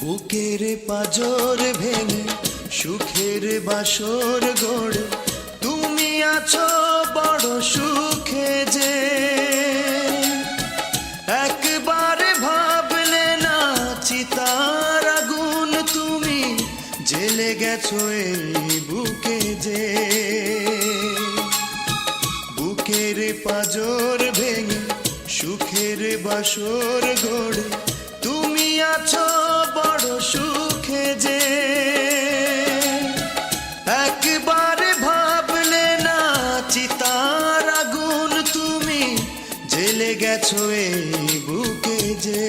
বুকের পাজর ভেঙে সুখের বাসর গড়ে তুমি আছো বড় সুখে যে একবার ভাবলে না চিতার আগুন তুমি জেলে গেছো এই বুকে যে বুকের পাজর ভেঙে সুখের বাসর গড়ে তুমি আছো বড় সুখে যে একবার ভাবলে না চিতার আগুন তুমি জেলে গেছো এই বুকে যে